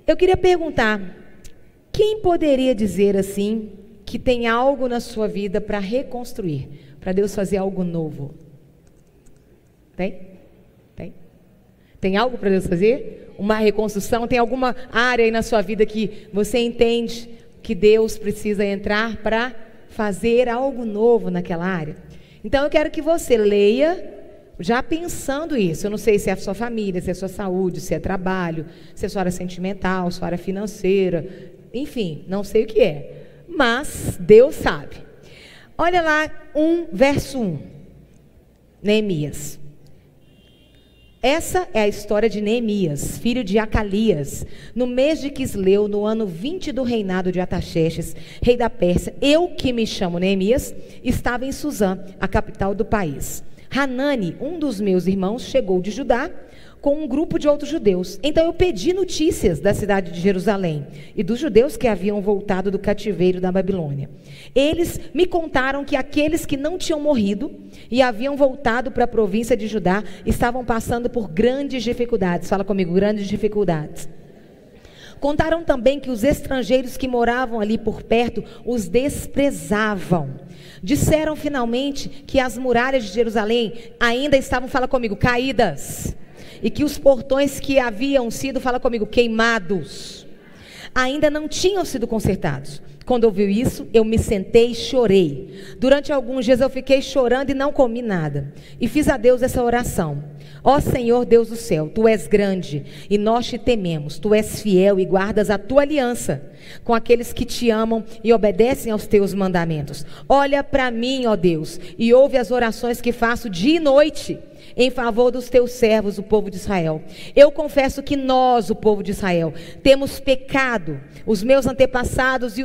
Eu queria perguntar, quem poderia dizer assim, que tem algo na sua vida para reconstruir, para Deus fazer algo novo? Tem? Tem? Tem algo para Deus fazer? Uma reconstrução? Tem alguma área aí na sua vida que você entende que Deus precisa entrar para fazer algo novo naquela área? Então eu quero que você leia já pensando isso. Eu não sei se é a sua família, se é a sua saúde, se é trabalho, se é a sua área sentimental, sua área financeira, enfim, não sei o que é, mas Deus sabe. Olha lá, verso 1, Neemias. Essa é a história de Neemias, filho de Acalias. No mês de Quisleu, no ano 20 do reinado de Artaxerxes, rei da Pérsia, eu que me chamo Neemias, estava em Suzã, a capital do país. Hanani, um dos meus irmãos, chegou de Judá com um grupo de outros judeus. Então eu pedi notícias da cidade de Jerusalém e dos judeus que haviam voltado do cativeiro da Babilônia. Eles me contaram que aqueles que não tinham morrido e haviam voltado para a província de Judá estavam passando por grandes dificuldades. Fala comigo, grandes dificuldades. Contaram também que os estrangeiros que moravam ali por perto os desprezavam. Disseram finalmente que as muralhas de Jerusalém ainda estavam, fala comigo, caídas. E que os portões que haviam sido, fala comigo, queimados, ainda não tinham sido consertados. Quando ouviu isso, eu me sentei e chorei. Durante alguns dias eu fiquei chorando e não comi nada. E fiz a Deus essa oração. Ó Senhor Deus do céu, Tu és grande e nós te tememos. Tu és fiel e guardas a Tua aliança com aqueles que te amam e obedecem aos Teus mandamentos. Olha para mim, ó Deus, e ouve as orações que faço dia e noite em favor dos Teus servos, o povo de Israel. Eu confesso que nós, o povo de Israel, temos pecado. Os meus antepassados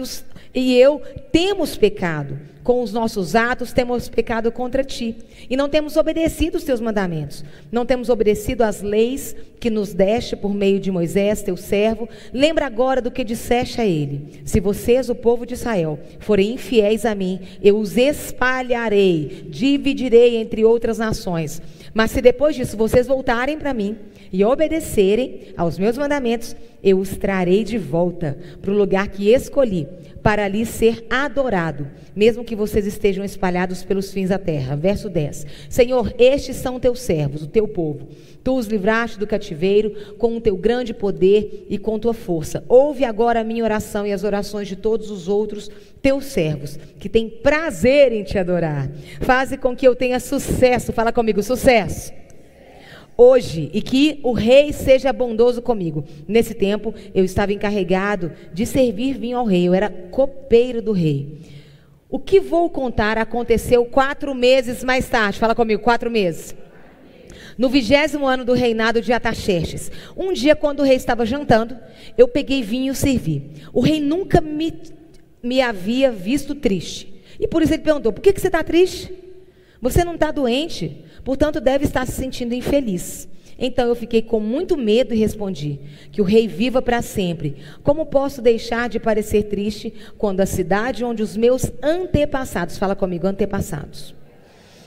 e eu temos pecado. Com os nossos atos temos pecado contra Ti. E não temos obedecido os Teus mandamentos. Não temos obedecido às leis que nos deste por meio de Moisés, Teu servo. Lembra agora do que disseste a ele. Se vocês, o povo de Israel, forem infiéis a mim, eu os espalharei, dividirei entre outras nações. Mas se depois disso vocês voltarem para mim e obedecerem aos meus mandamentos, eu os trarei de volta para o lugar que escolhi, para ali ser adorado, mesmo que vocês estejam espalhados pelos fins da terra. Verso 10. Senhor, estes são teus servos, o teu povo. Tu os livraste do cativeiro com o teu grande poder e com tua força. Ouve agora a minha oração e as orações de todos os outros teus servos, que têm prazer em te adorar. Faze com que eu tenha sucesso. Fala comigo, sucesso. Hoje, e que o rei seja bondoso comigo. Nesse tempo, eu estava encarregado de servir vinho ao rei. Eu era copeiro do rei. O que vou contar aconteceu 4 meses mais tarde. Fala comigo, 4 meses. No 20º ano do reinado de Artaxerxes. Um dia, quando o rei estava jantando, eu peguei vinho e o servi. O rei nunca me havia visto triste. E por isso ele perguntou, por que você está triste? Você não está doente, portanto deve estar se sentindo infeliz. Então eu fiquei com muito medo e respondi, que o rei viva para sempre. Como posso deixar de parecer triste quando a cidade onde os meus antepassados, fala comigo, antepassados,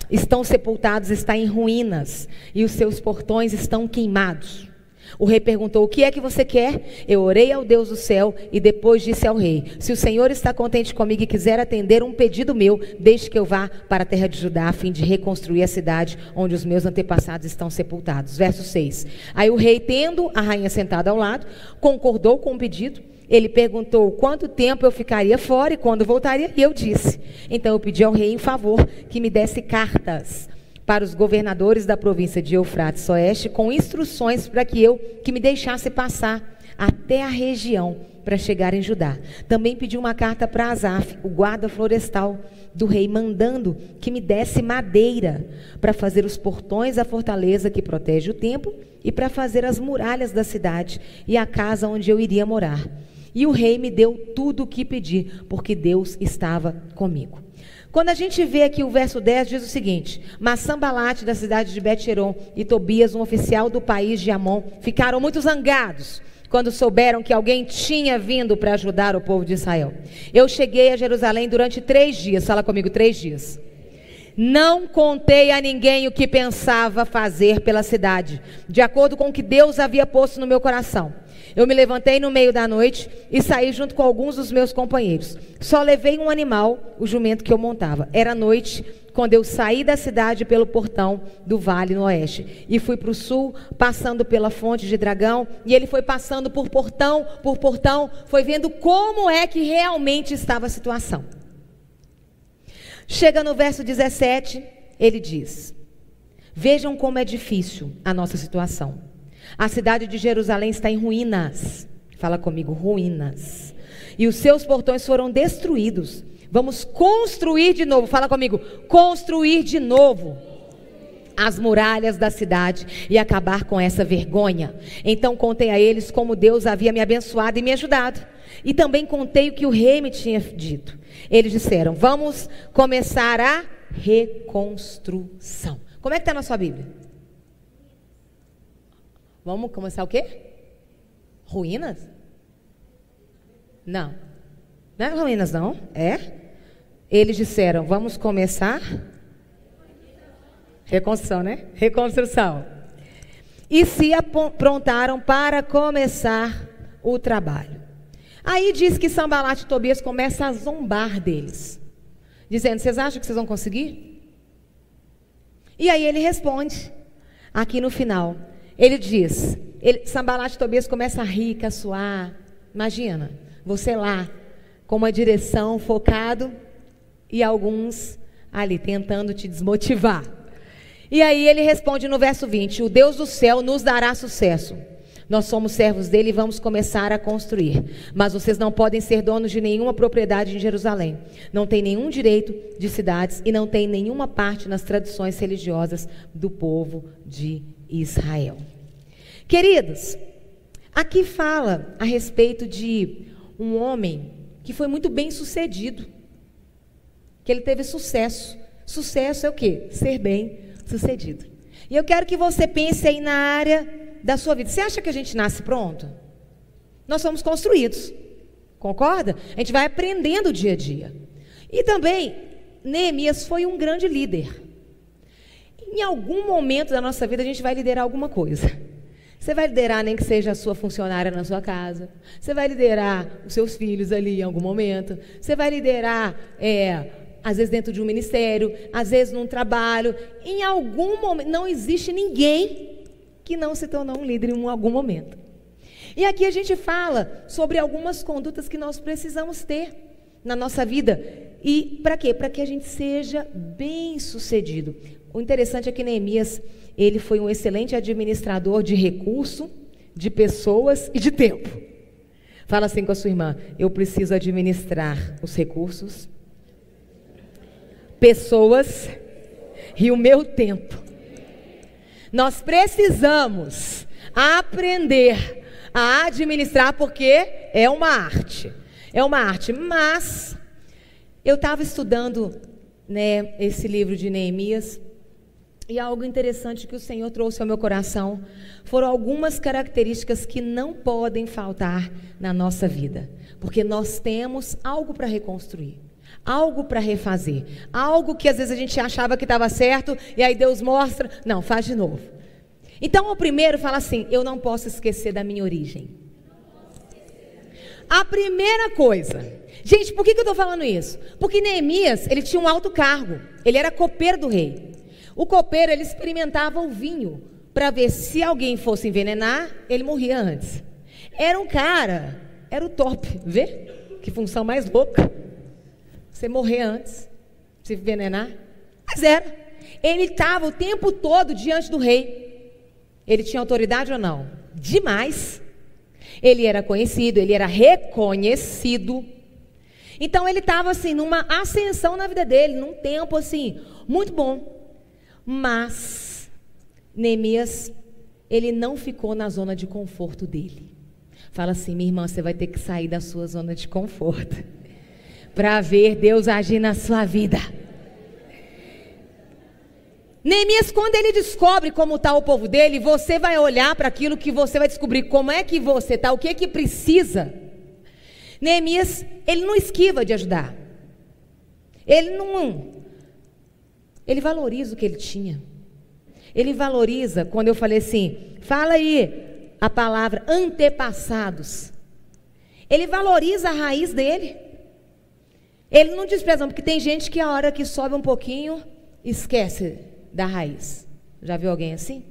estão sepultados, está em ruínas e os seus portões estão queimados? O rei perguntou, o que é que você quer? Eu orei ao Deus do céu e depois disse ao rei, se o Senhor está contente comigo e quiser atender um pedido meu, deixe que eu vá para a terra de Judá a fim de reconstruir a cidade onde os meus antepassados estão sepultados. Verso 6. Aí o rei, tendo a rainha sentada ao lado, concordou com o pedido. Ele perguntou quanto tempo eu ficaria fora e quando voltaria, e eu disse. Então eu pedi ao rei em favor que me desse cartas para os governadores da província de Eufrates Oeste, com instruções para que me deixasse passar até a região para chegar em Judá. Também pedi uma carta para Asaf, o guarda florestal do rei, mandando que me desse madeira para fazer os portões da fortaleza que protege o templo e para fazer as muralhas da cidade e a casa onde eu iria morar. E o rei me deu tudo o que pedi, porque Deus estava comigo. Quando a gente vê aqui o verso 10, diz o seguinte, mas Sambalate da cidade de Bet-Horon e Tobias, um oficial do país de Amon, ficaram muito zangados quando souberam que alguém tinha vindo para ajudar o povo de Israel. Eu cheguei a Jerusalém durante 3 dias, fala comigo, 3 dias. Não contei a ninguém o que pensava fazer pela cidade, de acordo com o que Deus havia posto no meu coração. Eu me levantei no meio da noite e saí junto com alguns dos meus companheiros. Só levei um animal, o jumento que eu montava. Era noite quando eu saí da cidade pelo portão do vale no oeste. E fui para o sul, passando pela fonte de Dragão. E ele foi passando por portão, foi vendo como é que realmente estava a situação. Chega no verso 17, ele diz: vejam como é difícil a nossa situação. A cidade de Jerusalém está em ruínas. Fala comigo, ruínas. E os seus portões foram destruídos. Vamos construir de novo. Fala comigo, construir de novo as muralhas da cidade e acabar com essa vergonha. Então contei a eles como Deus havia me abençoado e me ajudado. E também contei o que o rei me tinha dito. Eles disseram: vamos começar a reconstrução. Como é que está na sua Bíblia? Vamos começar o quê? Ruínas? Não. Não é ruínas, não. É? Eles disseram: vamos começar reconstrução, né? Reconstrução. E se aprontaram para começar o trabalho. Aí diz que Sambalat e Tobias começam a zombar deles, dizendo: vocês acham que vocês vão conseguir? E aí ele responde, aqui no final, ele diz, Sambalat e Tobias começam a rir, caçoar. Imagina, você lá, com uma direção focado, e alguns ali tentando te desmotivar. E aí ele responde no verso 20: o Deus do céu nos dará sucesso. Nós somos servos dele e vamos começar a construir. Mas vocês não podem ser donos de nenhuma propriedade em Jerusalém. Não tem nenhum direito de cidades e não tem nenhuma parte nas tradições religiosas do povo de Israel. Queridos, aqui fala a respeito de um homem que foi muito bem sucedido. Que ele teve sucesso. Sucesso é o quê? Ser bem sucedido. E eu quero que você pense aí na área da sua vida. Você acha que a gente nasce pronto? Nós somos construídos. Concorda? A gente vai aprendendo dia a dia. E também, Neemias foi um grande líder. Em algum momento da nossa vida a gente vai liderar alguma coisa. Você vai liderar nem que seja a sua funcionária na sua casa. Você vai liderar os seus filhos ali em algum momento. Você vai liderar, às vezes dentro de um ministério, às vezes num trabalho. Em algum momento, não existe ninguém que não se tornou um líder em algum momento. E aqui a gente fala sobre algumas condutas que nós precisamos ter na nossa vida. E para quê? Para que a gente seja bem sucedido. O interessante é que Neemias, ele foi um excelente administrador de recurso, de pessoas e de tempo. Fala assim com a sua irmã: eu preciso administrar os recursos, pessoas e o meu tempo. Nós precisamos aprender a administrar, porque é uma arte. É uma arte. Mas eu estava estudando, esse livro de Neemias, e algo interessante que o Senhor trouxe ao meu coração foram algumas características que não podem faltar na nossa vida, porque nós temos algo para reconstruir, algo para refazer, algo que às vezes a gente achava que estava certo e aí Deus mostra, não, faz de novo. Então o primeiro fala assim: eu não posso esquecer da minha origem. A primeira coisa, gente, por que eu estou falando isso? Porque Neemias, ele tinha um alto cargo, ele era copeiro do rei. O copeiro, ele experimentava o vinho para ver se alguém fosse envenenar, ele morria antes. Era um cara, era o top, vê? Que função mais louca. Você morrer antes, se envenenar. Mas era. Ele estava o tempo todo diante do rei. Ele tinha autoridade ou não? Demais. Ele era conhecido, ele era reconhecido. Então ele estava assim, numa ascensão na vida dele, num tempo assim, muito bom. Mas Neemias, ele não ficou na zona de conforto dele. Fala assim: minha irmã, você vai ter que sair da sua zona de conforto para ver Deus agir na sua vida. Neemias, quando ele descobre como está o povo dele, você vai olhar para aquilo que você vai descobrir como é que você está, o que é que precisa. Neemias, ele não esquiva de ajudar. Ele valoriza o que ele tinha. Ele valoriza, quando eu falei assim, fala aí a palavra antepassados. Ele valoriza a raiz dele. Ele não despreza, porque tem gente que a hora que sobe um pouquinho, esquece da raiz. Já viu alguém assim?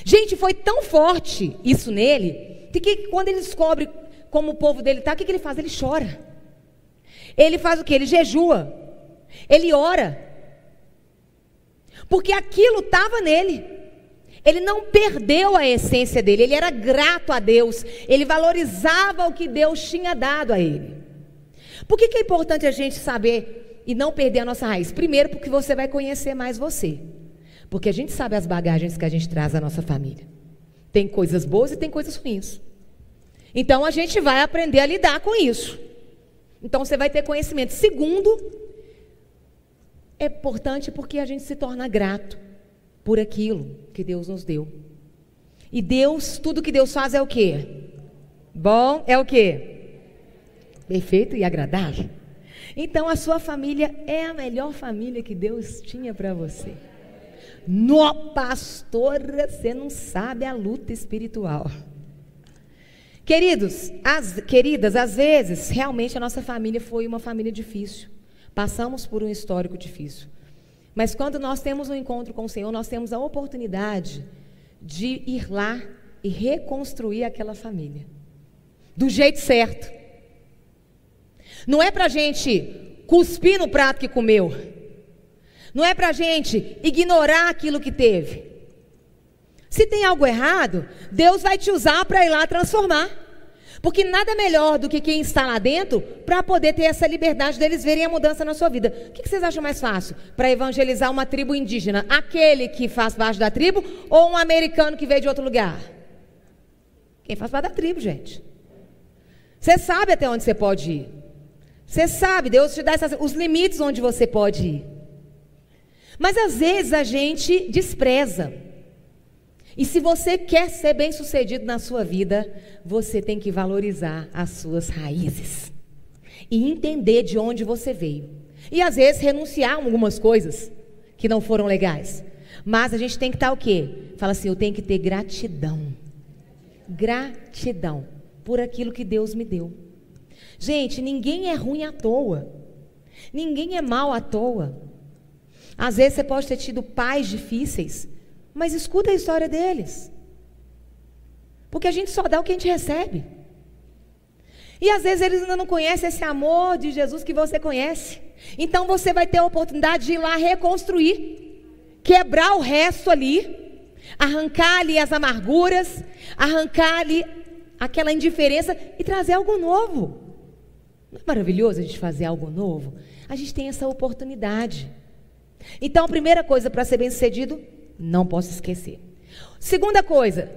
Gente, foi tão forte isso nele, que quando ele descobre como o povo dele está, o que ele faz? Ele chora. Ele faz o quê? Ele jejua. Ele ora. Porque aquilo estava nele. Ele não perdeu a essência dele. Ele era grato a Deus. Ele valorizava o que Deus tinha dado a ele. Por que é importante a gente saber e não perder a nossa raiz? Primeiro, porque você vai conhecer mais você. Porque a gente sabe as bagagens que a gente traz à nossa família. Tem coisas boas e tem coisas ruins. Então a gente vai aprender a lidar com isso. Então você vai ter conhecimento. Segundo, é importante porque a gente se torna grato por aquilo que Deus nos deu. E Deus, tudo que Deus faz é o quê? Bom, é o quê? Perfeito e agradável. Então a sua família é a melhor família que Deus tinha para você. No, pastora, você não sabe a luta espiritual. Queridos, queridas, às vezes, realmente a nossa família foi uma família difícil. Passamos por um histórico difícil. Mas quando nós temos um encontro com o Senhor, nós temos a oportunidade de ir lá e reconstruir aquela família. Do jeito certo. Não é para a gente cuspir no prato que comeu. Não é para a gente ignorar aquilo que teve. Se tem algo errado, Deus vai te usar para ir lá transformar. Porque nada melhor do que quem está lá dentro para poder ter essa liberdade deles verem a mudança na sua vida. O que vocês acham mais fácil para evangelizar uma tribo indígena? Aquele que faz parte da tribo ou um americano que veio de outro lugar? Quem faz parte da tribo, gente. Você sabe até onde você pode ir. Você sabe, Deus te dá os limites onde você pode ir. Mas às vezes a gente despreza. E se você quer ser bem-sucedido na sua vida, você tem que valorizar as suas raízes. E entender de onde você veio. E às vezes renunciar a algumas coisas que não foram legais. Mas a gente tem que estar o quê? Fala assim, eu tenho que ter gratidão. Gratidão por aquilo que Deus me deu. Gente, ninguém é ruim à toa. Ninguém é mal à toa. Às vezes você pode ter tido pais difíceis, mas escuta a história deles. Porque a gente só dá o que a gente recebe. E às vezes eles ainda não conhecem esse amor de Jesus que você conhece. Então você vai ter a oportunidade de ir lá reconstruir, quebrar o resto ali, arrancar ali as amarguras, arrancar ali aquela indiferença e trazer algo novo. Não é maravilhoso a gente fazer algo novo? A gente tem essa oportunidade. Então a primeira coisa para ser bem-sucedido, não posso esquecer. Segunda coisa,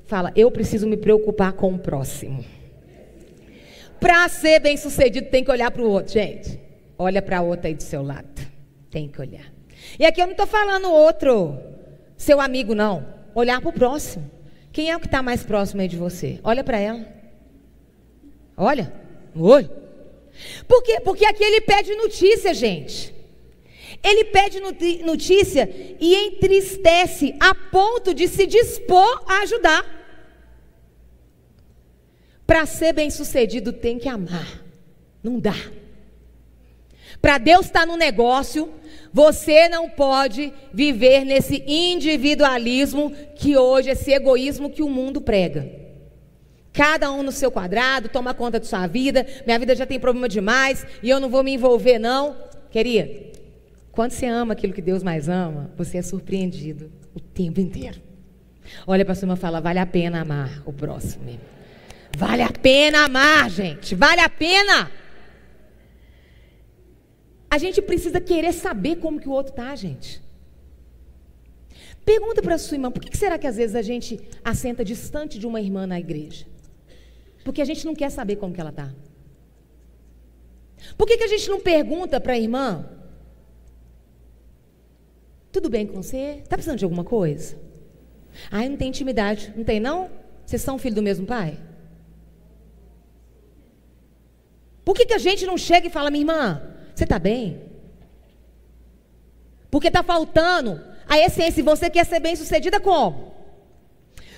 fala, eu preciso me preocupar com o próximo. Para ser bem-sucedido tem que olhar para o outro, gente. Olha para a outra aí do seu lado. Tem que olhar. E aqui eu não estou falando outro, seu amigo não. Olhar para o próximo. Quem é o que está mais próximo aí de você? Olha para ela. Olha, no olho. Por quê? Porque aqui ele pede notícia, gente. Ele pede notícia e entristece a ponto de se dispor a ajudar. Para ser bem-sucedido tem que amar. Não dá. Para Deus estar no negócio, você não pode viver nesse individualismo que hoje, esse egoísmo que o mundo prega. Cada um no seu quadrado, toma conta de sua vida. Minha vida já tem problema demais e eu não vou me envolver não. Querida, quando você ama aquilo que Deus mais ama, você é surpreendido o tempo inteiro. Olha para a sua irmã e fala, vale a pena amar o próximo. Vale a pena amar, gente. Vale a pena. A gente precisa querer saber como que o outro está, gente. Pergunta para a sua irmã, por que será que às vezes a gente assenta distante de uma irmã na igreja? Porque a gente não quer saber como que ela está. Por que a gente não pergunta para a irmã, tudo bem com você? Está precisando de alguma coisa? Ai, não tem intimidade. Não tem, não? Vocês são filho do mesmo pai? Por que a gente não chega e fala, minha irmã, você está bem? Porque está faltando a essência. E você quer ser bem-sucedida como?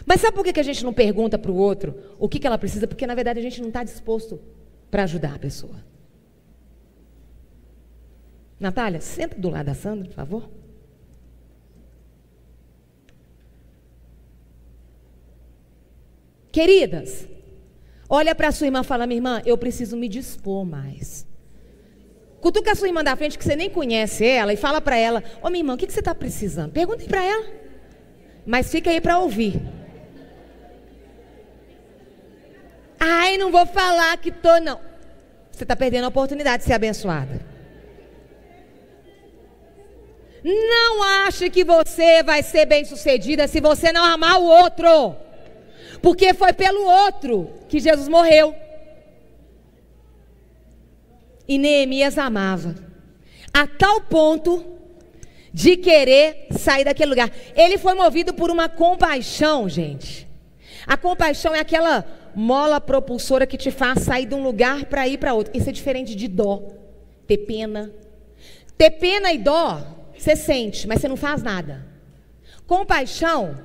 Mas sabe por que a gente não pergunta para o outro o que ela precisa? Porque, na verdade, a gente não está disposto para ajudar a pessoa. Natália, senta do lado da Sandra, por favor. Queridas, olha para a sua irmã e fala: minha irmã, eu preciso me dispor mais. Cutuca a sua irmã da frente, que você nem conhece ela, e fala para ela: ô minha irmã, o que você está precisando? Pergunta aí para ela. Mas fica aí para ouvir. Ai, não vou falar que tô, não. Você está perdendo a oportunidade de ser abençoada. Não ache que você vai ser bem-sucedida se você não amar o outro. Porque foi pelo outro que Jesus morreu. E Neemias amava, a tal ponto de querer sair daquele lugar. Ele foi movido por uma compaixão, gente. A compaixão é aquela mola propulsora que te faz sair de um lugar para ir para outro. Isso é diferente de dó, ter pena. Ter pena e dó, você sente, mas você não faz nada. Compaixão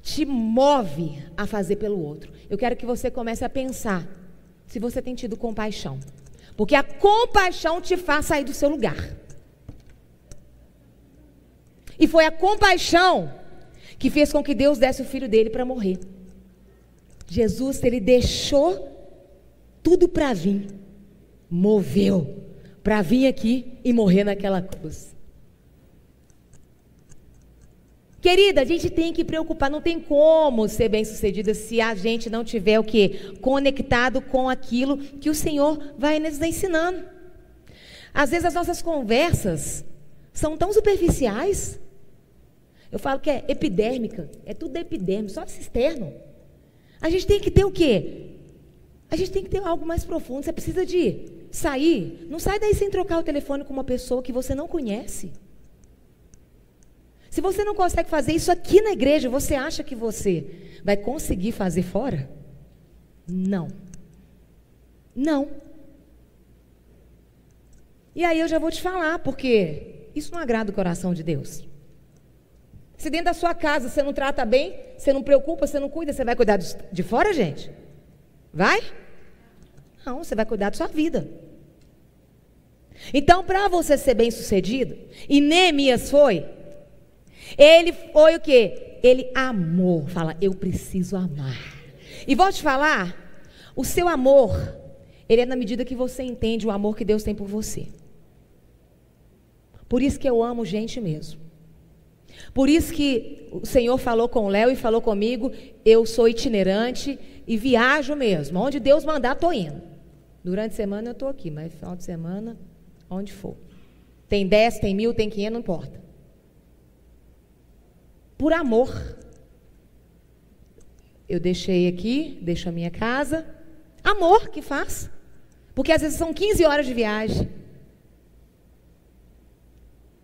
te move a fazer pelo outro. Eu quero que você comece a pensar se você tem tido compaixão. Porque a compaixão te faz sair do seu lugar. E foi a compaixão que fez com que Deus desse o filho dele para morrer. Jesus, ele deixou tudo para vir. Moveu para vir aqui e morrer naquela cruz. Querida, a gente tem que preocupar, não tem como ser bem-sucedida se a gente não tiver o quê? Conectado com aquilo que o Senhor vai nos ensinando. Às vezes as nossas conversas são tão superficiais. Eu falo que é epidérmica, é tudo da epiderme, só esse externo. A gente tem que ter o quê? A gente tem que ter algo mais profundo. Você precisa de sair, não sai daí sem trocar o telefone com uma pessoa que você não conhece. Se você não consegue fazer isso aqui na igreja, você acha que você vai conseguir fazer fora? Não. Não. E aí eu já vou te falar, porque isso não agrada o coração de Deus. Se dentro da sua casa você não trata bem, você não preocupa, você não cuida, você vai cuidar de fora, gente? Vai? Não, você vai cuidar da sua vida. Então, para você ser bem-sucedido, e Neemias foi, ele foi o quê? Ele amou. Fala, eu preciso amar. E vou te falar, o seu amor, ele é na medida que você entende o amor que Deus tem por você. Por isso que eu amo gente mesmo. Por isso que o Senhor falou com o Léo e falou comigo, eu sou itinerante e viajo mesmo. Onde Deus mandar, estou indo. Durante a semana eu estou aqui, mas final de semana, onde for. Tem 10, tem 1000, tem 500, não importa. Por amor. Eu deixei aqui, deixo a minha casa. Amor que faz. Porque às vezes são 15 horas de viagem.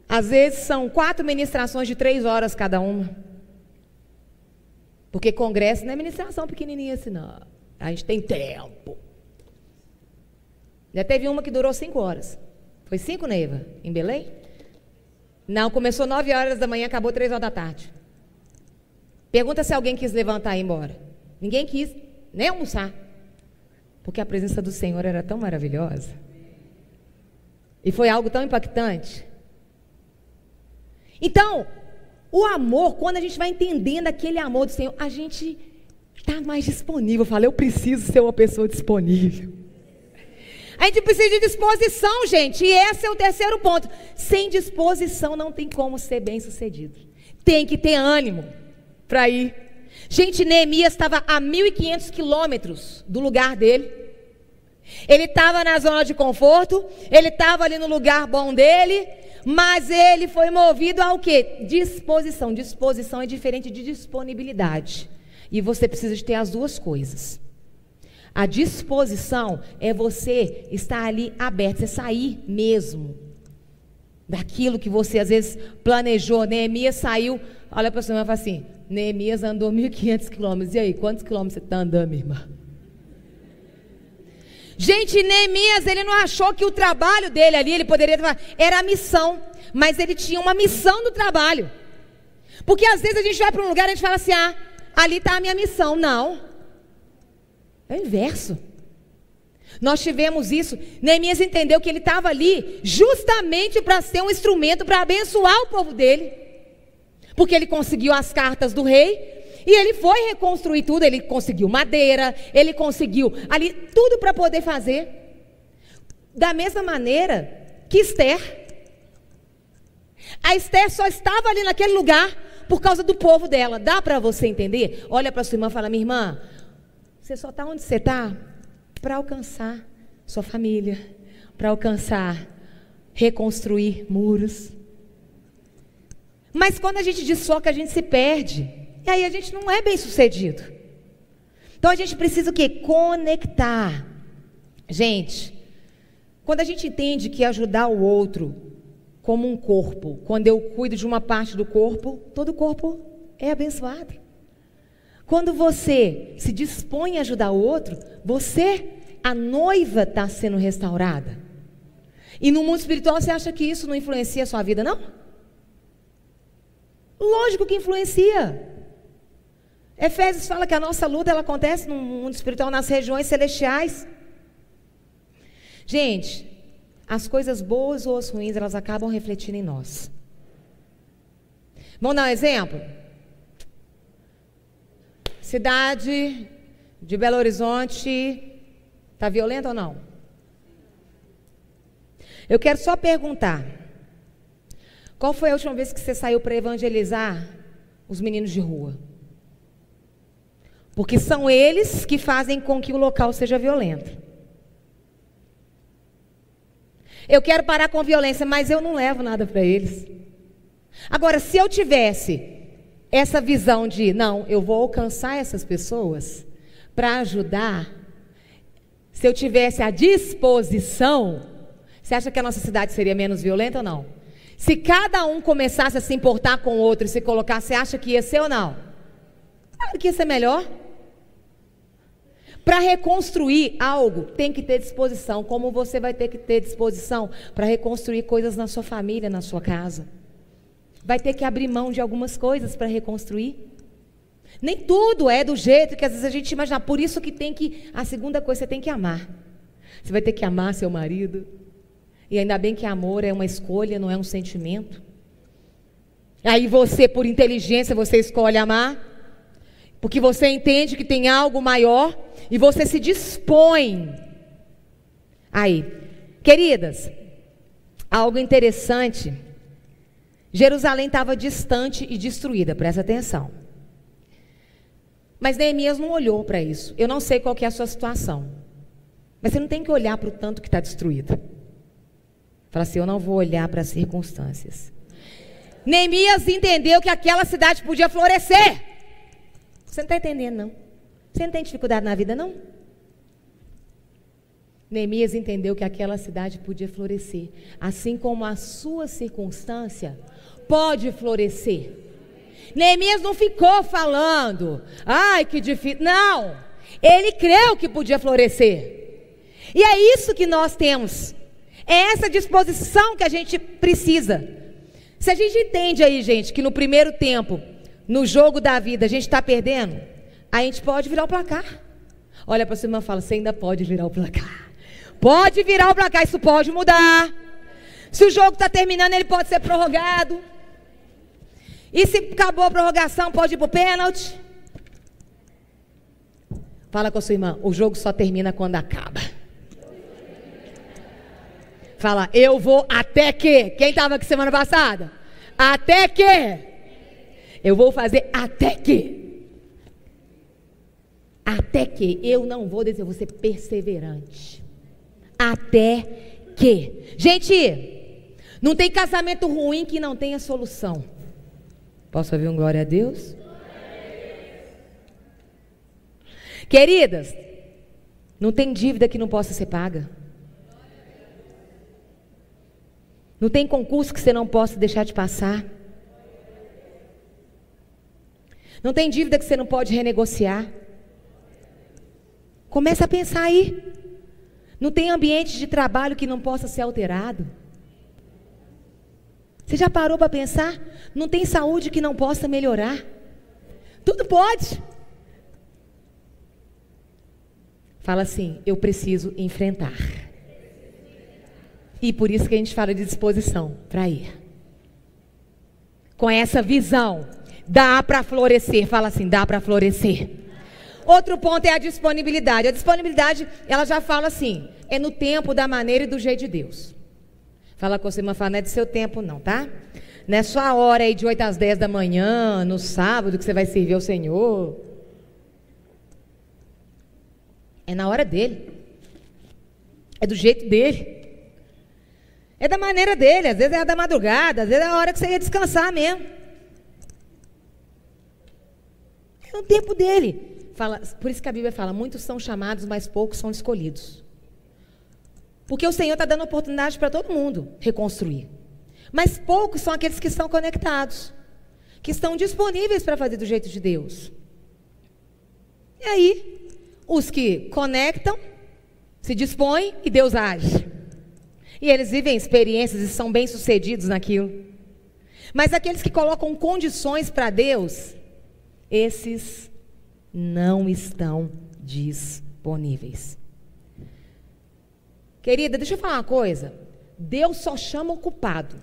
Às vezes são 4 ministrações de 3 horas cada uma. Porque congresso não é ministração pequenininha assim, não. A gente tem tempo. Já teve uma que durou 5 horas. Foi 5, Neiva? Em Belém? Não, começou 9 horas da manhã, acabou 3 horas da tarde. Pergunta se alguém quis levantar e ir embora. Ninguém quis nem almoçar. Porque a presença do Senhor era tão maravilhosa. E foi algo tão impactante. Então, o amor, quando a gente vai entendendo aquele amor do Senhor, a gente está mais disponível. Eu falo, eu preciso ser uma pessoa disponível. A gente precisa de disposição, gente. E esse é o terceiro ponto. Sem disposição não tem como ser bem-sucedido. Tem que ter ânimo para ir. Gente, Neemias estava a 1.500 quilômetros do lugar dele. Ele estava na zona de conforto. Ele estava ali no lugar bom dele. Mas ele foi movido ao quê? Disposição. Disposição é diferente de disponibilidade. E você precisa de ter as duas coisas. A disposição é você estar ali aberto, você sair mesmo daquilo que você às vezes planejou. Neemias saiu, olha para a sua irmã e fala assim, Neemias andou 1.500 quilômetros. E aí, quantos quilômetros você está andando, minha irmã? Gente, Neemias, ele não achou que o trabalho dele ali, ele poderia falar, era a missão, mas ele tinha uma missão do trabalho. Porque às vezes a gente vai para um lugar e a gente fala assim, ali está a minha missão. Não. É o inverso. Nós tivemos isso. Neemias entendeu que ele estava ali justamente para ser um instrumento para abençoar o povo dele. Porque ele conseguiu as cartas do rei e ele foi reconstruir tudo. Ele conseguiu madeira, ele conseguiu ali tudo para poder fazer. Da mesma maneira que Esther. A Esther só estava ali naquele lugar por causa do povo dela. Dá para você entender? Olha para sua irmã e fala: minha irmã, você só está onde você está para alcançar sua família, para alcançar, reconstruir muros. Mas quando a gente desfoca, a gente se perde. E aí a gente não é bem sucedido. Então a gente precisa o quê? Conectar. Gente, quando a gente entende que ajudar o outro como um corpo, quando eu cuido de uma parte do corpo, todo o corpo é abençoado. Quando você se dispõe a ajudar o outro, você, a noiva, está sendo restaurada. E no mundo espiritual você acha que isso não influencia a sua vida, não? Lógico que influencia. Efésios fala que a nossa luta ela acontece no mundo espiritual, nas regiões celestiais. Gente, as coisas boas ou as ruins, elas acabam refletindo em nós. Vamos dar um exemplo? Cidade de Belo Horizonte está violenta ou não? Eu quero só perguntar: qual foi a última vez que você saiu para evangelizar os meninos de rua? Porque são eles que fazem com que o local seja violento. Eu quero parar com violência, mas eu não levo nada para eles. Agora, se eu tivesse essa visão de, não, eu vou alcançar essas pessoas para ajudar, se eu tivesse a disposição, você acha que a nossa cidade seria menos violenta ou não? Se cada um começasse a se importar com o outro e se colocar, você acha que ia ser ou não? Claro que ia ser melhor. Para reconstruir algo, tem que ter disposição. Como você vai ter que ter disposição para reconstruir coisas na sua família, na sua casa? Vai ter que abrir mão de algumas coisas para reconstruir. Nem tudo é do jeito que às vezes a gente imagina. Por isso que tem que, a segunda coisa, você tem que amar. Você vai ter que amar seu marido. E ainda bem que amor é uma escolha, não é um sentimento. Aí você, por inteligência, você escolhe amar. Porque você entende que tem algo maior. E você se dispõe. Aí, queridas, algo interessante. Jerusalém estava distante e destruída, presta atenção. Mas Neemias não olhou para isso. Eu não sei qual que é a sua situação. Mas você não tem que olhar para o tanto que está destruído. Fala assim: eu não vou olhar para as circunstâncias. Neemias entendeu que aquela cidade podia florescer. Você não está entendendo, não? Você não tem dificuldade na vida, não? Neemias entendeu que aquela cidade podia florescer. Assim como a sua circunstância pode florescer. Neemias não ficou falando: ai, que difícil. Não, ele creu que podia florescer. E é isso que nós temos. É essa disposição que a gente precisa. Se a gente entende aí, gente, que no primeiro tempo, no jogo da vida, a gente está perdendo, a gente pode virar o placar. Olha para sua irmã e fala: você ainda pode virar o placar. Pode virar o placar, isso pode mudar. Se o jogo está terminando, ele pode ser prorrogado. E se acabou a prorrogação, pode ir para o pênalti. Fala com a sua irmã: o jogo só termina quando acaba. Fala: eu vou até que. Quem estava aqui semana passada? Até que. Eu vou fazer até que. Até que. Eu não vou dizer, eu vou ser perseverante. Até que. Gente, não tem casamento ruim que não tenha solução. Posso ouvir um glória a Deus? Queridas, não tem dívida que não possa ser paga. Não tem concurso que você não possa deixar de passar. Não tem dívida que você não pode renegociar. Começa a pensar aí. Não tem ambiente de trabalho que não possa ser alterado. Você já parou para pensar? Não tem saúde que não possa melhorar. Tudo pode. Fala assim, eu preciso enfrentar. E por isso que a gente fala de disposição para ir. Com essa visão, dá para florescer. Fala assim, dá para florescer. Outro ponto é a disponibilidade. A disponibilidade, ela já fala assim, é no tempo, da maneira e do jeito de Deus. Fala com você, irmã, fala, não é do seu tempo não, tá? Não é só a hora aí de 8 às 10 da manhã, no sábado, que você vai servir ao Senhor. É na hora dele. É do jeito dele. É da maneira dele. Às vezes é da madrugada, às vezes é a hora que você ia descansar mesmo. É no tempo dele. Fala, por isso que a Bíblia fala, muitos são chamados, mas poucos são escolhidos. Porque o Senhor está dando oportunidade para todo mundo reconstruir. Mas poucos são aqueles que estão conectados, que estão disponíveis para fazer do jeito de Deus. E aí, os que conectam, se dispõem e Deus age. E eles vivem experiências e são bem-sucedidos naquilo. Mas aqueles que colocam condições para Deus, esses não estão disponíveis. Querida, deixa eu falar uma coisa. Deus só chama ocupado.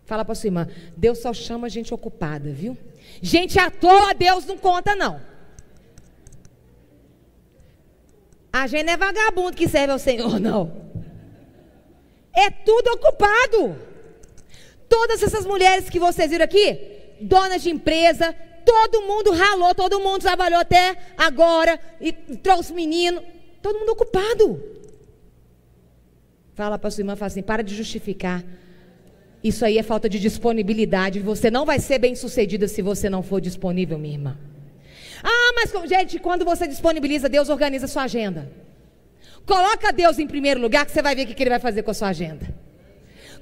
Fala para sua irmã, Deus só chama gente ocupada, viu? Gente à toa, Deus não conta, não. A gente não é vagabundo que serve ao Senhor, não. É tudo ocupado. Todas essas mulheres que vocês viram aqui, donas de empresa, todo mundo ralou, todo mundo trabalhou até agora, e trouxe menino, todo mundo ocupado. Fala para sua irmã, fala assim, para de justificar. Isso aí é falta de disponibilidade. Você não vai ser bem sucedida se você não for disponível, minha irmã. Ah, mas gente, quando você disponibiliza, Deus organiza a sua agenda. Coloca Deus em primeiro lugar, que você vai ver o que Ele vai fazer com a sua agenda.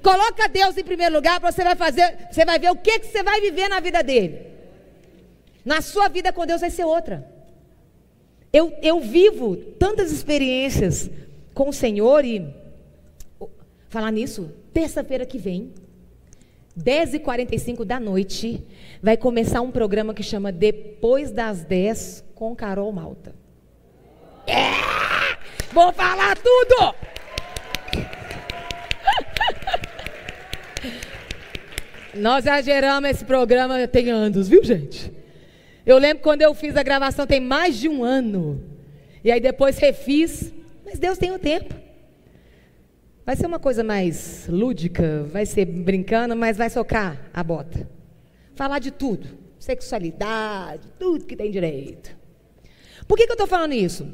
Coloca Deus em primeiro lugar, você vai ver o que você vai viver na vida dele. Na sua vida com Deus vai ser outra. Eu vivo tantas experiências com o Senhor e... Falar nisso, terça-feira que vem, 10h45 da noite, vai começar um programa que chama Depois das 10 com Carol Malta. Vou falar tudo! Nós já geramos esse programa tem anos, viu, gente? Eu lembro quando eu fiz a gravação, tem mais de um ano. E aí depois refiz, mas Deus tem o tempo. Vai ser uma coisa mais lúdica, vai ser brincando, mas vai socar a bota. Falar de tudo, sexualidade, tudo que tem direito. Por que eu estou falando isso?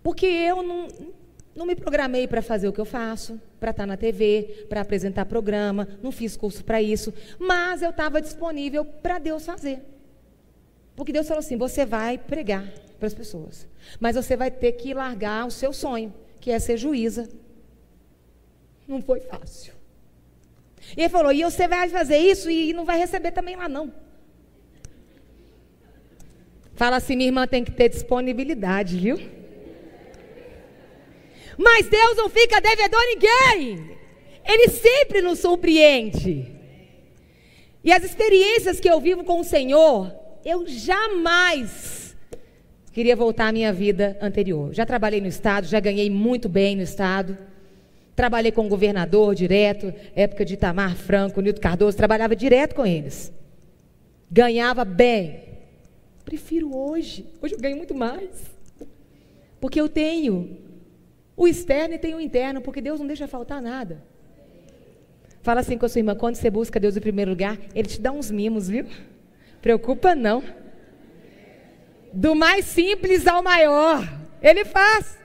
Porque eu não me programei para fazer o que eu faço, para estar na TV, para apresentar programa, não fiz curso para isso, mas eu estava disponível para Deus fazer. Porque Deus falou assim, você vai pregar para as pessoas, mas você vai ter que largar o seu sonho, que é ser juíza. Não foi fácil. E ele falou, e você vai fazer isso e não vai receber também lá não. Fala assim, minha irmã tem que ter disponibilidade, viu? Mas Deus não fica devedor a ninguém. Ele sempre nos surpreende. E as experiências que eu vivo com o Senhor, eu jamais queria voltar à minha vida anterior. Já trabalhei no Estado, já ganhei muito bem no Estado. Trabalhei com o governador direto, época de Itamar Franco, Nilton Cardoso, trabalhava direto com eles. Ganhava bem. Prefiro hoje. Hoje eu ganho muito mais. Porque eu tenho o externo e tenho o interno, porque Deus não deixa faltar nada. Fala assim com a sua irmã, quando você busca Deus em primeiro lugar, Ele te dá uns mimos, viu? Preocupa não. Do mais simples ao maior, Ele faz.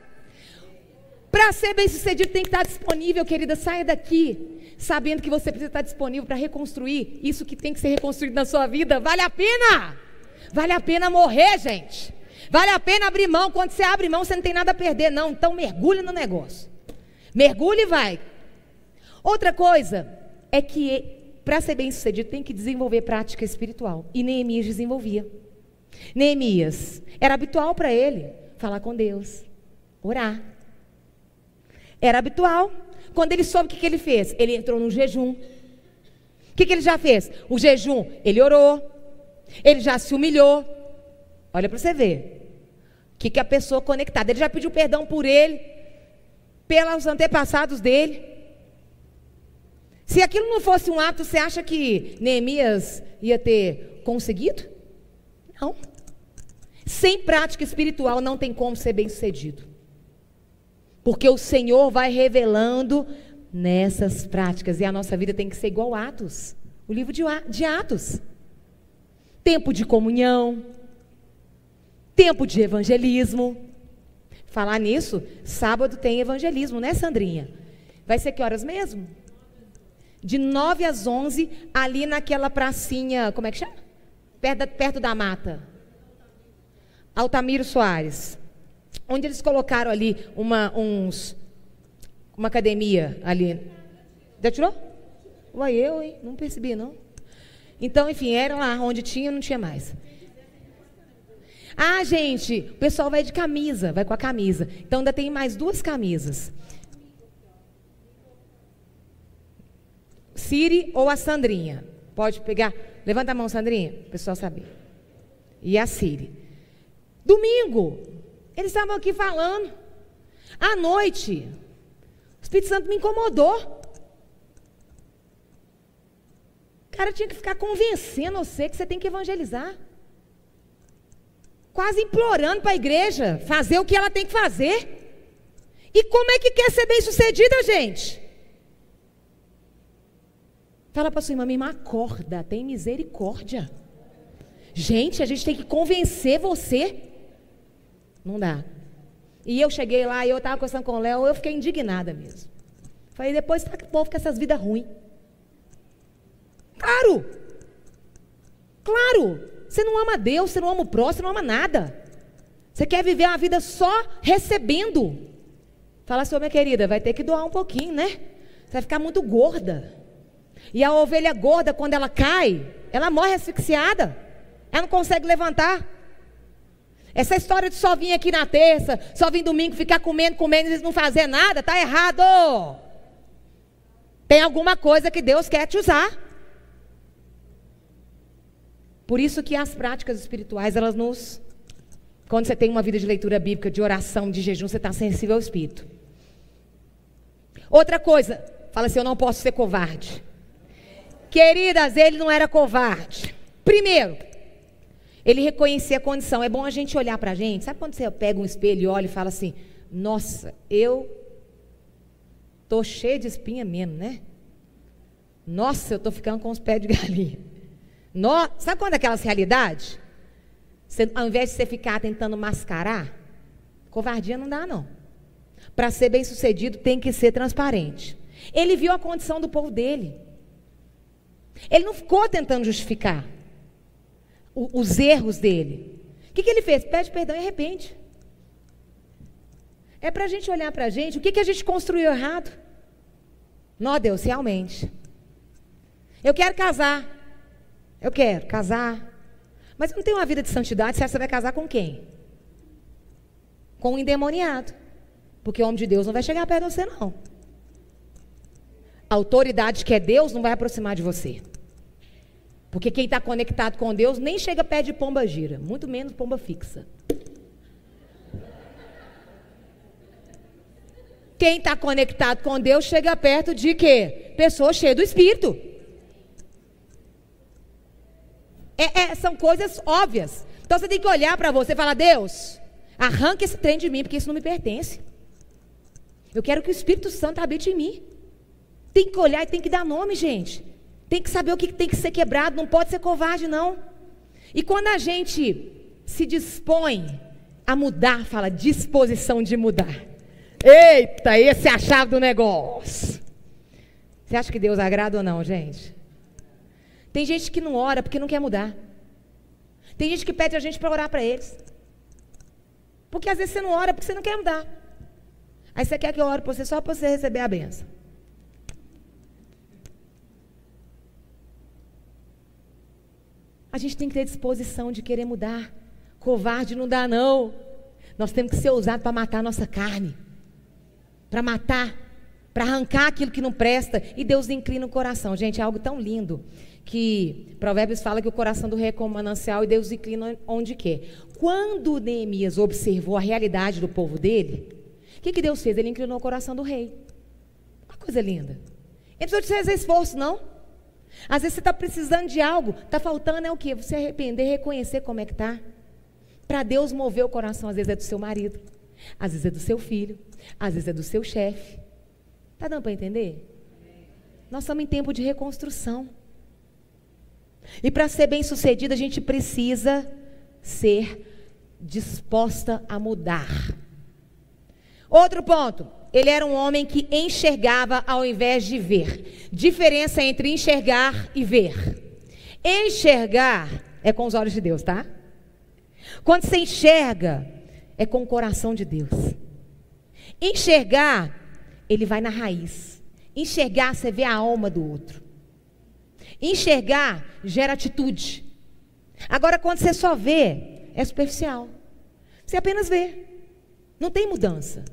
Para ser bem sucedido tem que estar disponível, querida, saia daqui, sabendo que você precisa estar disponível para reconstruir isso que tem que ser reconstruído na sua vida. Vale a pena! Vale a pena morrer, gente. Vale a pena abrir mão. Quando você abre mão, você não tem nada a perder, não. Então mergulhe no negócio. Mergulhe e vai. Outra coisa é que para ser bem sucedido tem que desenvolver prática espiritual. E Neemias desenvolvia. Neemias, era habitual para ele falar com Deus, orar. Era habitual. Quando ele soube o que ele fez, ele entrou no jejum. O que ele já fez? O jejum, ele orou. Ele já se humilhou. Olha para você ver. O que a pessoa conectada. Ele já pediu perdão por ele, pelos antepassados dele. Se aquilo não fosse um ato, você acha que Neemias ia ter conseguido? Não. Sem prática espiritual não tem como ser bem-sucedido. Porque o Senhor vai revelando nessas práticas. E a nossa vida tem que ser igual a Atos. O livro de Atos. Tempo de comunhão. Tempo de evangelismo. Falar nisso, sábado tem evangelismo, né, Sandrinha? Vai ser que horas mesmo? De 9 às 11, ali naquela pracinha, como é que chama? Perto da mata. Altamiro Soares. Onde eles colocaram ali uma academia ali. Já tirou? Uai, hein? Não percebi, não. Então, enfim, era lá onde tinha, não tinha mais. Ah, gente, o pessoal vai de camisa, vai com a camisa. Então, ainda tem mais 2 camisas. Siri ou a Sandrinha. Pode pegar. Levanta a mão, Sandrinha, para o pessoal saber. E a Siri. Domingo, eles estavam aqui falando. À noite, o Espírito Santo me incomodou. O cara tinha que ficar convencendo você que você tem que evangelizar. Quase implorando para a igreja fazer o que ela tem que fazer. E como é que quer ser bem-sucedida, gente? Fala para sua irmã, minha irmã, acorda, tem misericórdia. Gente, a gente tem que convencer você. Não dá. E eu cheguei lá e eu estava conversando com o Léo, eu fiquei indignada mesmo. Falei, depois tá que o povo com essas vidas ruins. Claro! Claro! Você não ama Deus, você não ama o próximo, você não ama nada. Você quer viver uma vida só recebendo. Fala assim, minha querida, vai ter que doar um pouquinho, né? Você vai ficar muito gorda. E a ovelha gorda, quando ela cai, ela morre asfixiada. Ela não consegue levantar. Essa história de só vir aqui na terça, só vir domingo, ficar comendo e não fazer nada, está errado. Tem alguma coisa que Deus quer te usar. Por isso que as práticas espirituais, elas nos... Quando você tem uma vida de leitura bíblica, de oração, de jejum, você está sensível ao Espírito. Outra coisa, fala assim, eu não posso ser covarde. Queridas, ele não era covarde. Primeiro, ele reconhecia a condição. É bom a gente olhar para a gente. Sabe quando você pega um espelho e olha e fala assim, nossa, eu estou cheio de espinha mesmo, né? Nossa, eu estou ficando com os pés de galinha. Sabe quando é aquelas realidades? Você, ao invés de você ficar tentando mascarar, covardia não dá, não. Para ser bem sucedido tem que ser transparente. Ele viu a condição do povo dele. Ele não ficou tentando justificar os erros dele. O que ele fez? Pede perdão e arrepende. É para a gente olhar para a gente, o que a gente construiu errado? Não, Deus, realmente. Eu quero casar. Eu quero casar. Mas eu não tenho uma vida de santidade, você vai casar com quem? Com um endemoniado. Porque o homem de Deus não vai chegar perto de você, não. A autoridade que é Deus não vai aproximar de você. Porque quem está conectado com Deus nem chega perto de pomba gira, muito menos pomba fixa. Quem está conectado com Deus chega perto de quê? Pessoa cheia do Espírito. São coisas óbvias. Então você tem que olhar para você e falar, Deus, arranca esse trem de mim, porque isso não me pertence. Eu quero que o Espírito Santo habite em mim. Tem que olhar e tem que dar nome, gente. Tem que saber o que tem que ser quebrado, não pode ser covarde, não. E quando a gente se dispõe a mudar, fala disposição de mudar. Eita, esse é a chave do negócio. Você acha que Deus agrada ou não, gente? Tem gente que não ora porque não quer mudar. Tem gente que pede a gente para orar para eles. Porque às vezes você não ora porque você não quer mudar. Aí você quer que eu ore para você só para você receber a benção. A gente tem que ter disposição de querer mudar. Covarde não dá, não. Nós temos que ser ousados para matar a nossa carne. Para matar. para arrancar aquilo que não presta, e Deus inclina o coração. Gente, é algo tão lindo, que Provérbios fala que o coração do rei é como manancial e Deus inclina onde quer. Quando Neemias observou a realidade do povo dele, o que Deus fez? Ele inclinou o coração do rei. Uma coisa linda. Ele não precisou de fazer esforço, não. Às vezes você está precisando de algo, está faltando é o quê? Você arrepender, reconhecer como é que está. Para Deus mover o coração, às vezes é do seu marido, às vezes é do seu filho, às vezes é do seu chefe. Está dando para entender? Nós estamos em tempo de reconstrução. E para ser bem sucedido, a gente precisa ser disposta a mudar. Outro ponto, ele era um homem que enxergava ao invés de ver. Diferença entre enxergar e ver. Enxergar é com os olhos de Deus, tá? Quando você enxerga, é com o coração de Deus. Enxergar, ele vai na raiz. Enxergar, você vê a alma do outro. Enxergar gera atitude. Agora, quando você só vê, é superficial. Você apenas vê. Não tem mudança.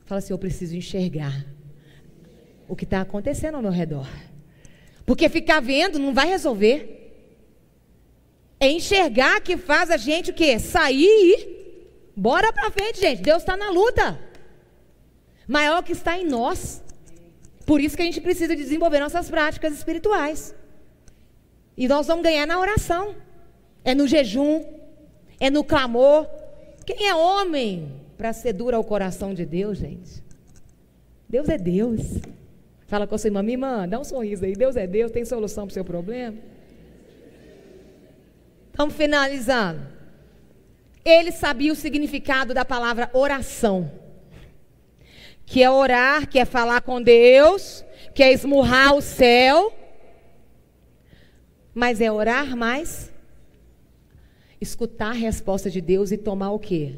Fala assim, eu preciso enxergar o que está acontecendo ao meu redor. Porque ficar vendo não vai resolver. É enxergar que faz a gente o quê? Sair e ir. Bora pra frente, gente. Deus está na luta. Maior que está em nós. Por isso que a gente precisa desenvolver nossas práticas espirituais. E nós vamos ganhar na oração. É no jejum. É no clamor. Quem é homem para ser duro ao coração de Deus, gente? Deus é Deus. Fala com a sua irmã, minha irmã, dá um sorriso aí. Deus é Deus, tem solução para o seu problema. Estamos finalizando. Ele sabia o significado da palavra oração. Que é orar, que é falar com Deus, que é esmurrar o céu. Mas é orar mais, escutar a resposta de Deus e tomar o quê?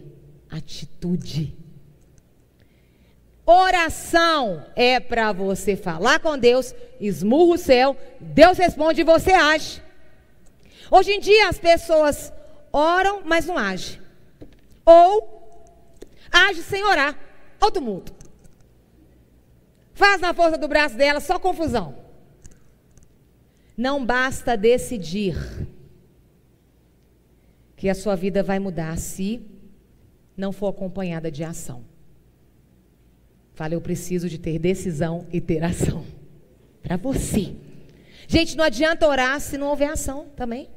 Atitude. Oração é para você falar com Deus, esmurra o céu, Deus responde e você age. Hoje em dia as pessoas oram, mas não agem. Ou age sem orar. Todo mundo. Faz na força do braço dela, só confusão. Não basta decidir que a sua vida vai mudar se não for acompanhada de ação. Fala, eu preciso de ter decisão e ter ação. Para você. Gente, não adianta orar se não houver ação também.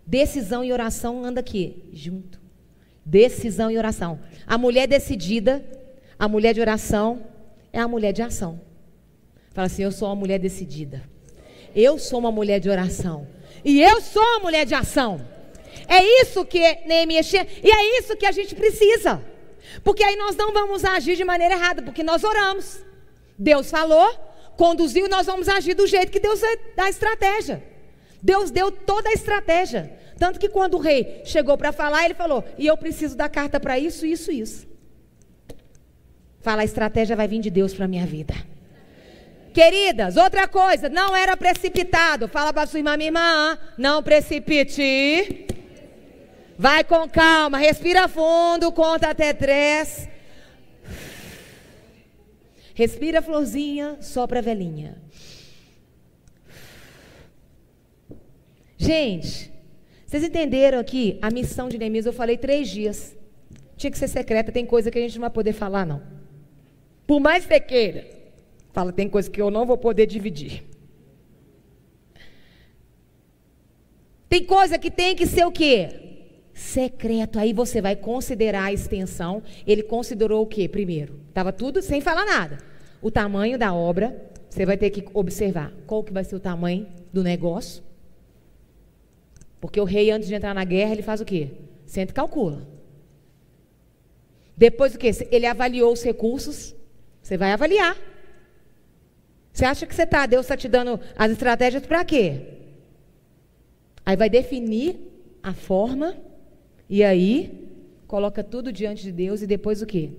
Decisão e oração anda aqui, junto. Decisão e oração. A mulher decidida, a mulher de oração, é a mulher de ação. Fala assim, eu sou uma mulher decidida. Eu sou uma mulher de oração. E eu sou uma mulher de ação. É isso que Neemias tinha. E é isso que a gente precisa. Porque aí nós não vamos agir de maneira errada. Porque nós oramos. Deus falou, conduziu, e nós vamos agir do jeito que Deus dá a estratégia. Deus deu toda a estratégia. Tanto que quando o rei chegou para falar, ele falou, e eu preciso da carta para isso, isso, isso. Fala, a estratégia vai vir de Deus para a minha vida. Queridas, outra coisa, não era precipitado. Fala para sua irmã, minha irmã, não precipite. Vai com calma, respira fundo, conta até 3. Respira, florzinha, sopra a velhinha. Gente, vocês entenderam aqui a missão de Neemias? Eu falei 3 dias. Tinha que ser secreta, tem coisa que a gente não vai poder falar, não. Por mais que você queira. Fala, tem coisa que eu não vou poder dividir. Tem coisa que tem que ser o quê? Secreto. Aí você vai considerar a extensão. Ele considerou o quê primeiro? Estava tudo sem falar nada. O tamanho da obra, você vai ter que observar. Qual que vai ser o tamanho do negócio? Porque o rei, antes de entrar na guerra, ele faz o quê? Senta e calcula. Depois o quê? Ele avaliou os recursos. Você vai avaliar. Você acha que Deus está te dando as estratégias para quê? Aí vai definir a forma. E aí, coloca tudo diante de Deus. E depois o quê?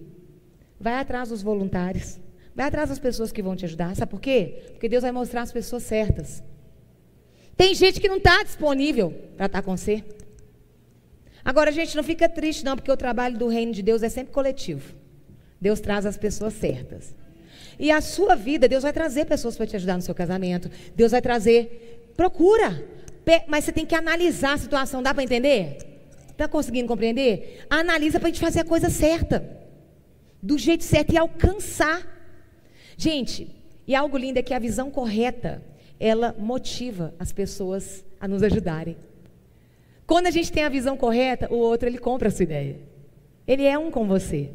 Vai atrás dos voluntários. Vai atrás das pessoas que vão te ajudar. Sabe por quê? Porque Deus vai mostrar as pessoas certas. Tem gente que não está disponível para estar com você. Agora, gente, não fica triste não, porque o trabalho do reino de Deus é sempre coletivo. Deus traz as pessoas certas. E a sua vida, Deus vai trazer pessoas para te ajudar no seu casamento. Deus vai trazer, procura. Mas você tem que analisar a situação, dá para entender? Está conseguindo compreender? Analisa para a gente fazer a coisa certa. Do jeito certo e alcançar. Gente, e algo lindo é que a visão correta, ela motiva as pessoas a nos ajudarem. Quando a gente tem a visão correta, o outro, ele compra a sua ideia. Ele é um com você.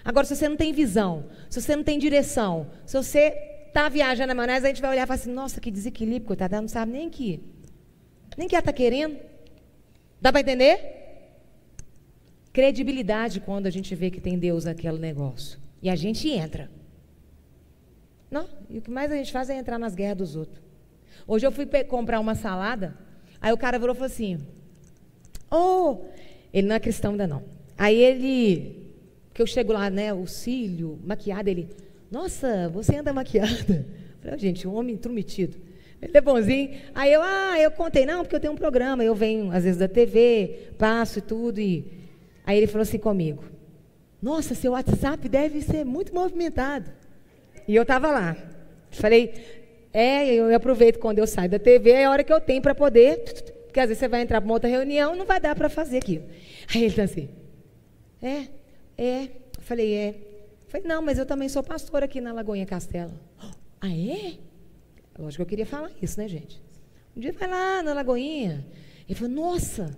Agora, se você não tem visão, se você não tem direção, se você está viajando na maionese, a gente vai olhar e falar assim, nossa, que desequilíbrio, coitada, ela não sabe nem que ela está querendo. Dá para entender? Credibilidade quando a gente vê que tem Deus naquele negócio. E a gente entra. Não? E o que mais a gente faz é entrar nas guerras dos outros. Hoje eu fui comprar uma salada, aí o cara virou e falou assim, ele não é cristão ainda não. Aí ele, que eu chego lá, né, o cílio, maquiado, ele, nossa, você anda maquiada. Eu falei, gente, um homem intrometido. Ele é bonzinho. Aí eu contei, não, porque eu tenho um programa, eu venho às vezes da TV, passo e tudo, aí ele falou assim comigo, nossa, seu WhatsApp deve ser muito movimentado. E eu estava lá. Falei, eu aproveito quando eu saio da TV, é a hora que eu tenho para poder, porque às vezes você vai entrar para uma outra reunião, não vai dar para fazer aquilo. Aí ele está assim, Falei, não, mas eu também sou pastora aqui na Lagoinha Castelo. Ah, é? Lógico que eu queria falar isso, né, gente? Um dia vai lá na Lagoinha. Ele falou, nossa,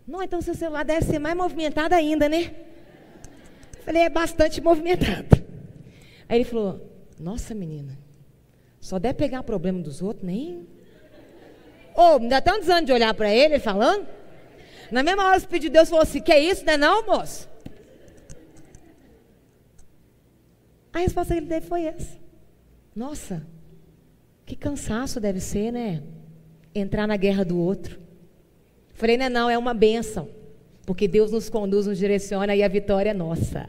não, então seu celular deve ser mais movimentado ainda, né? Falei, é bastante movimentado. Aí ele falou, nossa, menina, só deve pegar problema dos outros, nem... me dá tão desânimo de olhar para ele falando. Na mesma hora, o Espírito de Deus falou assim, que é isso, não é não, moço? A resposta que ele deu foi essa. Nossa, que cansaço deve ser, né? Entrar na guerra do outro. Falei, não, é uma bênção. Porque Deus nos conduz, nos direciona e a vitória é nossa.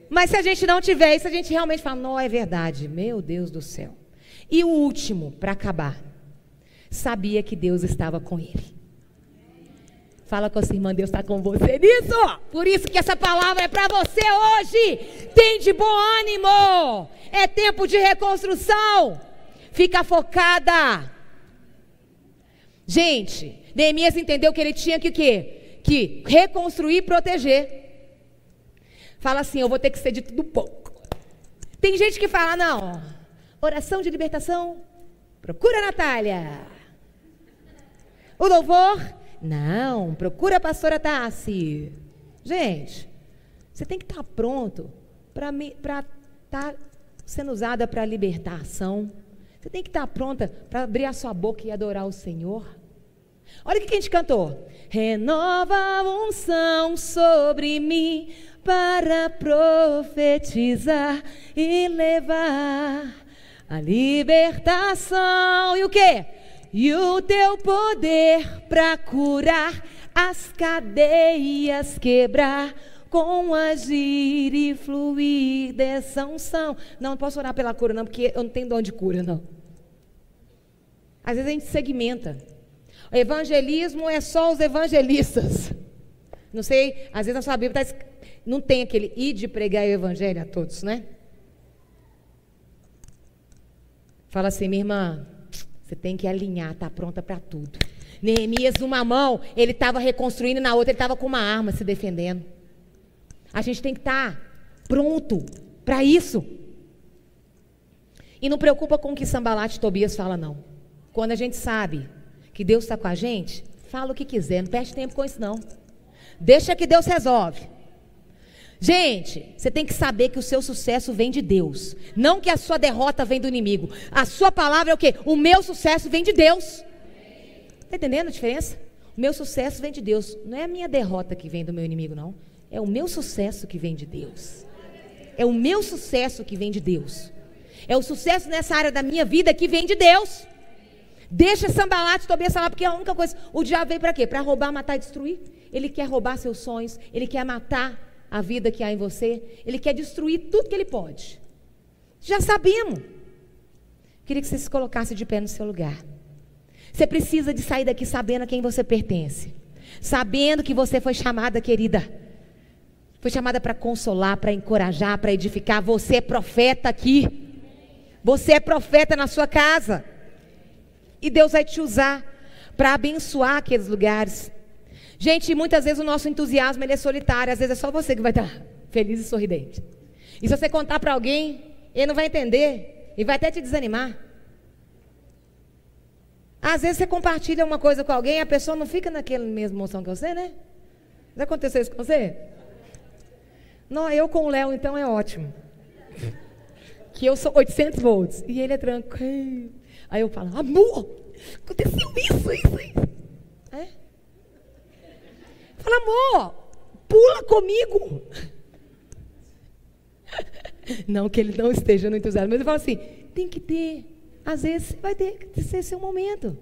Mas se a gente não tiver isso, a gente realmente fala, não, é verdade, meu Deus do céu. E o último, para acabar, sabia que Deus estava com ele. Fala com a sua irmã, Deus está com você nisso. Por isso que essa palavra é para você hoje. Tem de bom ânimo. É tempo de reconstrução. Fica focada. Gente, Neemias entendeu que ele tinha que o quê? Que reconstruir e proteger. Fala assim, eu vou ter que ser de tudo pouco. Tem gente que fala, não, oração de libertação, procura a Natália. O louvor, não, procura a pastora Tassi. Gente, você tem que estar pronto para estar sendo usada para libertação. Você tem que estar pronta para abrir a sua boca e adorar o Senhor. Olha o que a gente cantou. Renova a unção sobre mim para profetizar e levar a libertação. E o quê? E o teu poder para curar as cadeias, quebrar com agir e fluir dessa unção. Não posso orar pela cura não, porque eu não tenho dom de cura não. Às vezes a gente segmenta. O evangelismo é só os evangelistas. Não sei, às vezes na sua Bíblia não tem aquele ide pregar o evangelho a todos, né? Fala assim, minha irmã, você tem que alinhar, tá pronta para tudo. Neemias, numa mão, ele estava reconstruindo, na outra ele estava com uma arma se defendendo. A gente tem que estar pronto para isso. E não preocupa com o que Sambalat e Tobias falam, não. Quando a gente sabe que Deus está com a gente, fala o que quiser, não perde tempo com isso não. Deixa que Deus resolve. Gente, você tem que saber que o seu sucesso vem de Deus. Não que a sua derrota vem do inimigo. A sua palavra é o quê? O meu sucesso vem de Deus. Está entendendo a diferença? O meu sucesso vem de Deus. Não é a minha derrota que vem do meu inimigo, não. É o meu sucesso que vem de Deus. É o meu sucesso que vem de Deus. É o sucesso nessa área da minha vida que vem de Deus. Deixa Sambalat e Tobias falar, porque é a única coisa. O diabo veio para quê? Para roubar, matar e destruir. Ele quer roubar seus sonhos. Ele quer matar a vida que há em você. Ele quer destruir tudo que ele pode. Já sabemos. Queria que você se colocasse de pé no seu lugar. Você precisa de sair daqui sabendo a quem você pertence. Sabendo que você foi chamada, querida. Foi chamada para consolar, para encorajar, para edificar. Você é profeta aqui. Você é profeta na sua casa. E Deus vai te usar para abençoar aqueles lugares. Gente, muitas vezes o nosso entusiasmo ele é solitário. Às vezes é só você que vai estar feliz e sorridente. E se você contar para alguém, ele não vai entender. E vai até te desanimar. Às vezes você compartilha uma coisa com alguém e a pessoa não fica naquela mesma emoção que você, né? Já aconteceu isso com você? Não, eu com o Léo, então, é ótimo. Que eu sou 800 volts. E ele é tranquilo. Aí eu falo, amor, aconteceu isso. É? Fala, amor, pula comigo. Não que ele não esteja no entusiasmo, mas eu falo assim, tem que ter. Às vezes vai ter que ser seu momento.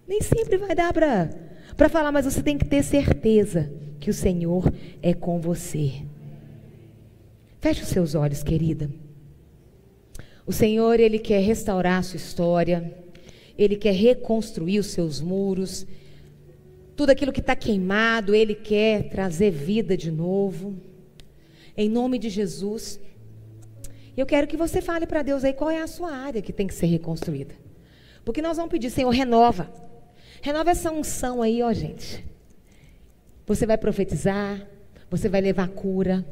Nem sempre vai dar para falar, mas você tem que ter certeza que o Senhor é com você. Feche os seus olhos, querida. O Senhor, Ele quer restaurar a sua história. Ele quer reconstruir os seus muros. Tudo aquilo que está queimado, Ele quer trazer vida de novo. Em nome de Jesus. Eu quero que você fale para Deus aí qual é a sua área que tem que ser reconstruída. Porque nós vamos pedir, Senhor, renova. Renova essa unção aí, ó, gente. Você vai profetizar, você vai levar cura.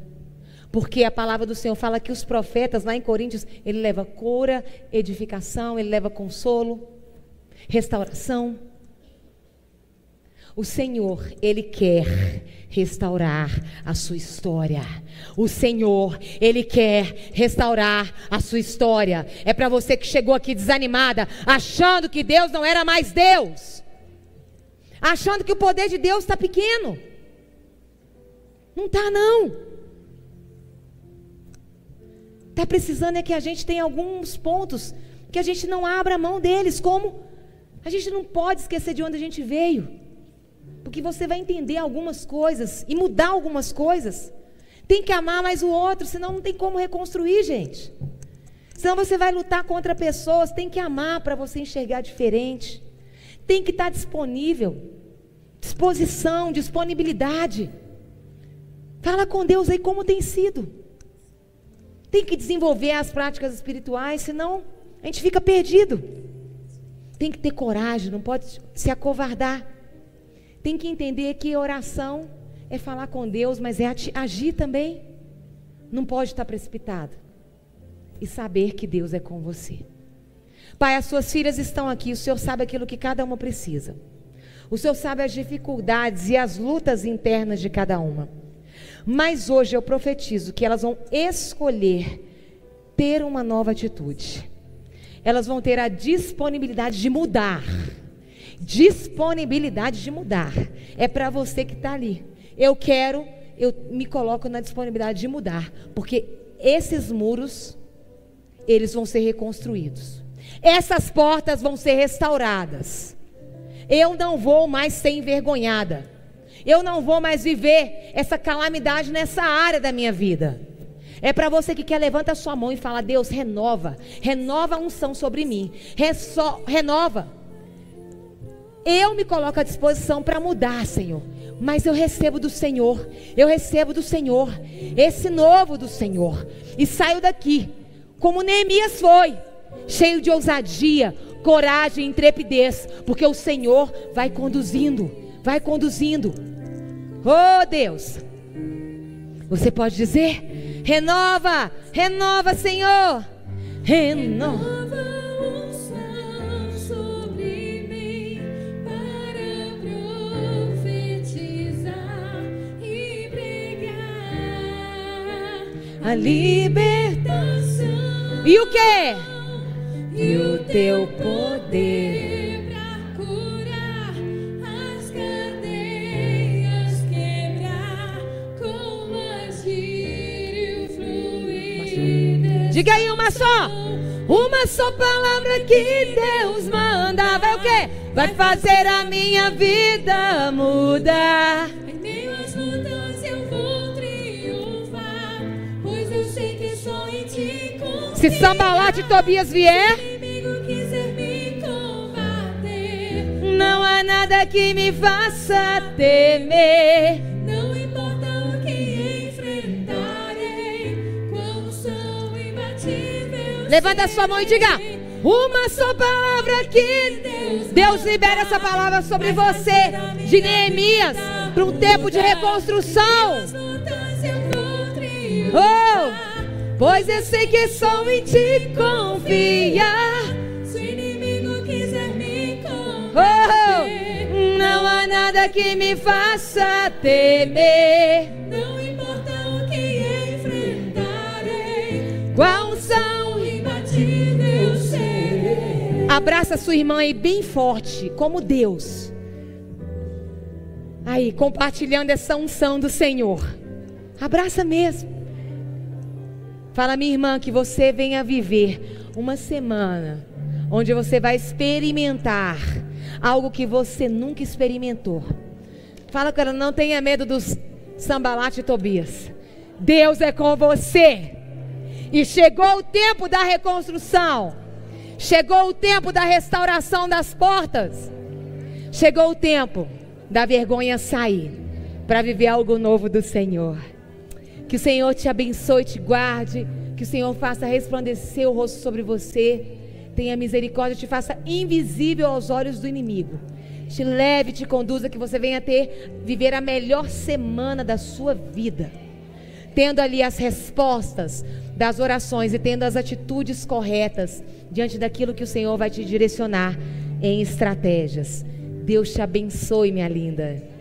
Porque a palavra do Senhor fala que os profetas, lá em Coríntios, ele leva cura, edificação, ele leva consolo, restauração. O Senhor, Ele quer restaurar a sua história. O Senhor, Ele quer restaurar a sua história. É para você que chegou aqui desanimada, achando que Deus não era mais Deus. Achando que o poder de Deus está pequeno. Não está, não. Está precisando é que a gente tenha alguns pontos que a gente não abra a mão deles. Como? A gente não pode esquecer de onde a gente veio. Porque você vai entender algumas coisas e mudar algumas coisas. Tem que amar mais o outro, senão não tem como reconstruir, gente. Senão você vai lutar contra pessoas. Tem que amar para você enxergar diferente. Tem que estar disponível. Disposição, disponibilidade. Fala com Deus aí como tem sido. Tem que desenvolver as práticas espirituais, senão a gente fica perdido. Tem que ter coragem, não pode se acovardar. Tem que entender que oração é falar com Deus, mas é agir também. Não pode estar precipitado. E saber que Deus é com você. Pai, as suas filhas estão aqui, o Senhor sabe aquilo que cada uma precisa. O Senhor sabe as dificuldades e as lutas internas de cada uma. Mas hoje eu profetizo que elas vão escolher ter uma nova atitude. Elas vão ter a disponibilidade de mudar. Disponibilidade de mudar. É para você que está ali. Eu me coloco na disponibilidade de mudar. Porque esses muros, eles vão ser reconstruídos. Essas portas vão ser restauradas. Eu não vou mais ser envergonhada. Eu não vou mais viver essa calamidade nessa área da minha vida. É para você que quer, levanta a sua mão e fala: Deus, renova. Renova a unção sobre mim. Renova. Eu me coloco à disposição para mudar, Senhor. Mas eu recebo do Senhor. Eu recebo do Senhor. Esse novo do Senhor. E saio daqui como Neemias foi. Cheio de ousadia, coragem e intrepidez. Porque o Senhor vai conduzindo. Vai conduzindo. Oh, Deus. Você pode dizer: renova, renova, Senhor. Renova. A libertação. E o quê? E o teu poder pra curar as cadeias, quebrar, como agir e fluir. Diga aí uma só palavra que Deus manda. Vai o quê? Vai fazer a minha vida mudar. Se Sambalat e Tobias vier, não há nada que me faça temer. Não importa o que enfrentar, Levanta a sua mão e diga: uma só palavra que Deus libera essa palavra sobre você, de Neemias, para um tempo de reconstrução. Oh, pois eu sei que só em ti confiar. Se o inimigo quiser me combater, não há nada que me faça temer. não importa o que enfrentarei, Qual são? imbatível eu serei. Abraça sua irmã aí bem forte, como Deus. Aí, compartilhando essa unção do Senhor. Abraça mesmo. Fala, minha irmã, que você venha viver uma semana onde você vai experimentar algo que você nunca experimentou. Fala com ela, não tenha medo dos Sambalate e Tobias. Deus é com você. E chegou o tempo da reconstrução. Chegou o tempo da restauração das portas. Chegou o tempo da vergonha sair para viver algo novo do Senhor. Que o Senhor te abençoe e te guarde. Que o Senhor faça resplandecer o rosto sobre você. Tenha misericórdia, te faça invisível aos olhos do inimigo. Te leve, te conduza, que você venha viver a melhor semana da sua vida. Tendo ali as respostas das orações e tendo as atitudes corretas diante daquilo que o Senhor vai te direcionar em estratégias. Deus te abençoe, minha linda.